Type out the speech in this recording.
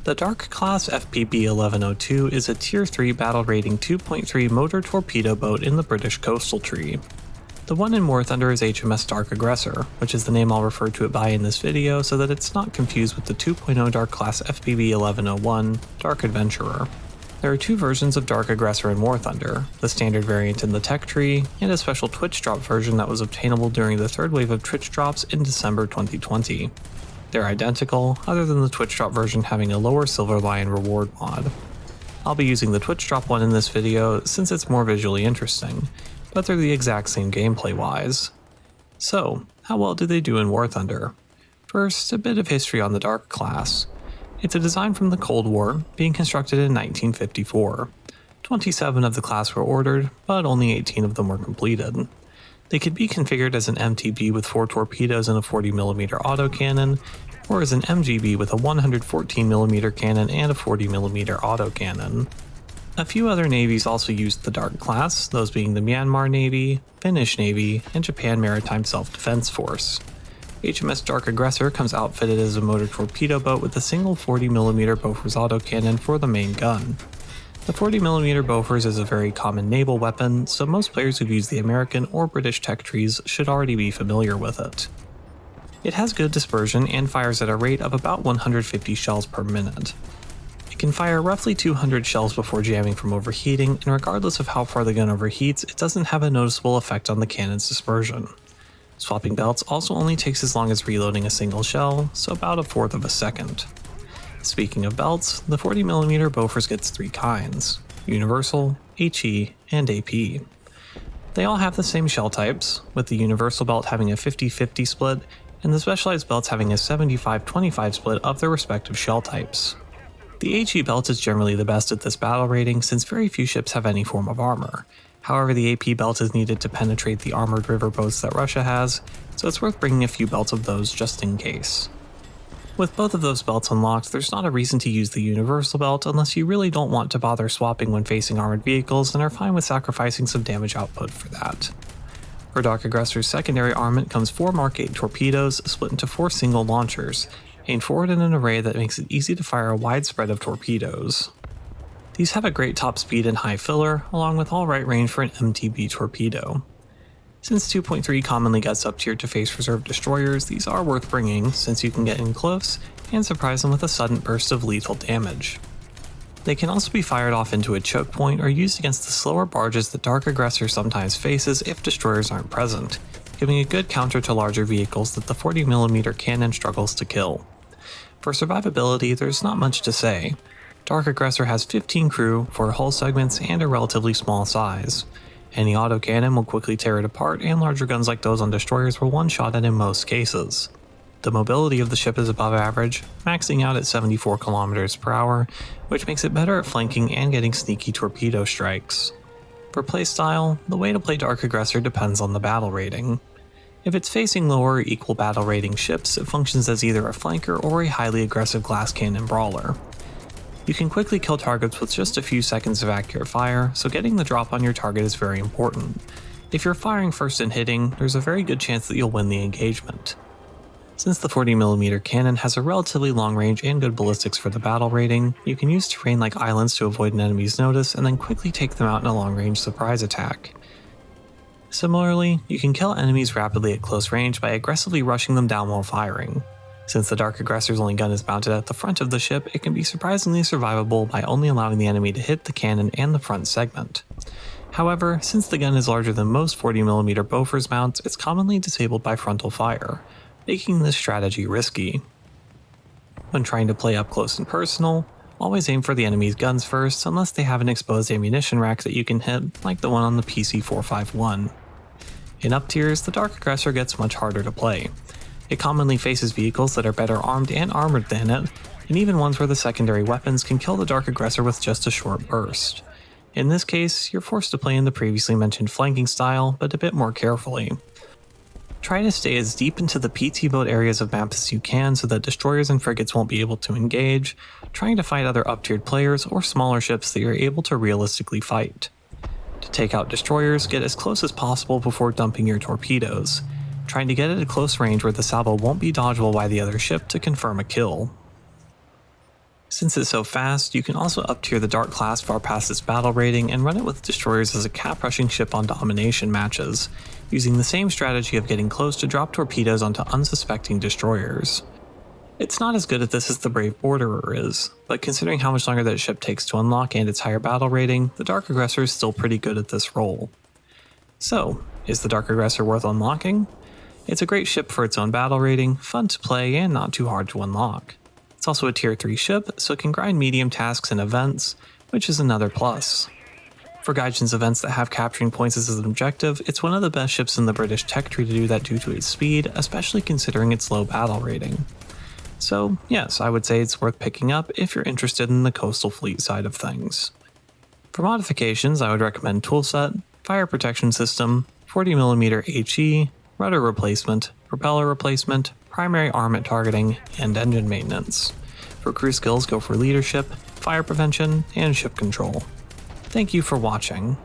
The Dark Class FPB 1102 is a Tier 3 battle rating 2.3 motor torpedo boat in the British coastal tree. The one in War Thunder is HMS Dark Aggressor, which is the name I'll refer to it by in this video so that it's not confused with the 2.0 Dark Class FPB 1101 Dark Adventurer. There are two versions of Dark Aggressor in War Thunder, the standard variant in the tech tree, and a special Twitch drop version that was obtainable during the third wave of Twitch drops in December 2020. They're identical, other than the Twitch drop version having a lower Silver Lion reward mod. I'll be using the Twitch drop one in this video since it's more visually interesting, but they're the exact same gameplay wise. So, how well do they do in War Thunder? First, a bit of history on the Dark Class. It's a design from the Cold War, being constructed in 1954. 27 of the class were ordered, but only 18 of them were completed. They could be configured as an MTB with 4 torpedoes and a 40mm autocannon, or as an MGB with a 114mm cannon and a 40mm autocannon. A few other navies also used the Dark Class, those being the Myanmar Navy, Finnish Navy, and Japan Maritime Self-Defense Force. HMS Dark Aggressor comes outfitted as a motor torpedo boat with a single 40mm Bofors autocannon for the main gun. The 40mm Bofors is a very common naval weapon, so most players who've used the American or British tech trees should already be familiar with it. It has good dispersion and fires at a rate of about 150 shells per minute. It can fire roughly 200 shells before jamming from overheating, and regardless of how far the gun overheats, it doesn't have a noticeable effect on the cannon's dispersion. Swapping belts also only takes as long as reloading a single shell, so about 1/4 of a second. Speaking of belts, the 40mm Bofors gets 3 kinds: Universal, HE, and AP. They all have the same shell types, with the Universal belt having a 50-50 split, and the specialized belts having a 75-25 split of their respective shell types. The HE belt is generally the best at this battle rating since very few ships have any form of armor. However, the AP belt is needed to penetrate the armored river boats that Russia has, so it's worth bringing a few belts of those just in case. With both of those belts unlocked, there's not a reason to use the Universal belt unless you really don't want to bother swapping when facing armored vehicles and are fine with sacrificing some damage output for that. For Dark Aggressor's secondary armament comes 4 Mark 8 torpedoes split into 4 single launchers, aimed forward in an array that makes it easy to fire a wide spread of torpedoes. These have a great top speed and high filler, along with all right range for an MTB torpedo. Since 2.3 commonly gets up tiered to face reserve destroyers, these are worth bringing since you can get in close and surprise them with a sudden burst of lethal damage. They can also be fired off into a choke point or used against the slower barges that Dark Aggressor sometimes faces if destroyers aren't present, giving a good counter to larger vehicles that the 40mm cannon struggles to kill. For survivability, there's not much to say. Dark Aggressor has 15 crew, 4 hull segments, and a relatively small size. Any autocannon will quickly tear it apart, and larger guns like those on destroyers will one-shot it in most cases. The mobility of the ship is above average, maxing out at 74 km per hour, which makes it better at flanking and getting sneaky torpedo strikes. For playstyle, the way to play Dark Aggressor depends on the battle rating. If it's facing lower or equal battle rating ships, it functions as either a flanker or a highly aggressive glass cannon brawler. You can quickly kill targets with just a few seconds of accurate fire, so getting the drop on your target is very important. If you're firing first and hitting, there's a very good chance that you'll win the engagement. Since the 40mm cannon has a relatively long range and good ballistics for the battle rating, you can use terrain like islands to avoid an enemy's notice and then quickly take them out in a long-range surprise attack. Similarly, you can kill enemies rapidly at close range by aggressively rushing them down while firing. Since the Dark Aggressor's only gun is mounted at the front of the ship, it can be surprisingly survivable by only allowing the enemy to hit the cannon and the front segment. However, since the gun is larger than most 40mm Bofors mounts, it's commonly disabled by frontal fire, making this strategy risky. When trying to play up close and personal, always aim for the enemy's guns first unless they have an exposed ammunition rack that you can hit, like the one on the PC-451. In up tiers, the Dark Aggressor gets much harder to play. It commonly faces vehicles that are better armed and armored than it, and even ones where the secondary weapons can kill the Dark Aggressor with just a short burst. In this case, you're forced to play in the previously mentioned flanking style, but a bit more carefully. Try to stay as deep into the PT boat areas of maps as you can so that destroyers and frigates won't be able to engage, trying to fight other up-tiered players or smaller ships that you're able to realistically fight. To take out destroyers, get as close as possible before dumping your torpedoes, trying to get at a close range where the salvo won't be dodgeable by the other ship to confirm a kill. Since it's so fast, you can also up-tier the Dark Class far past its battle rating and run it with destroyers as a cap-rushing ship on domination matches, using the same strategy of getting close to drop torpedoes onto unsuspecting destroyers. It's not as good at this as the Brave Borderer is, but considering how much longer that ship takes to unlock and its higher battle rating, the Dark Aggressor is still pretty good at this role. So, is the Dark Aggressor worth unlocking? It's a great ship for its own battle rating, fun to play, and not too hard to unlock. It's also a tier 3 ship, so it can grind medium tasks and events, which is another plus. For Gaijin's events that have capturing points as an objective, it's one of the best ships in the British tech tree to do that due to its speed, especially considering its low battle rating. So yes, I would say it's worth picking up if you're interested in the coastal fleet side of things. For modifications, I would recommend toolset, fire protection system, 40mm HE, rudder replacement, propeller replacement, primary armament targeting, and engine maintenance. For crew skills, go for leadership, fire prevention, and ship control. Thank you for watching.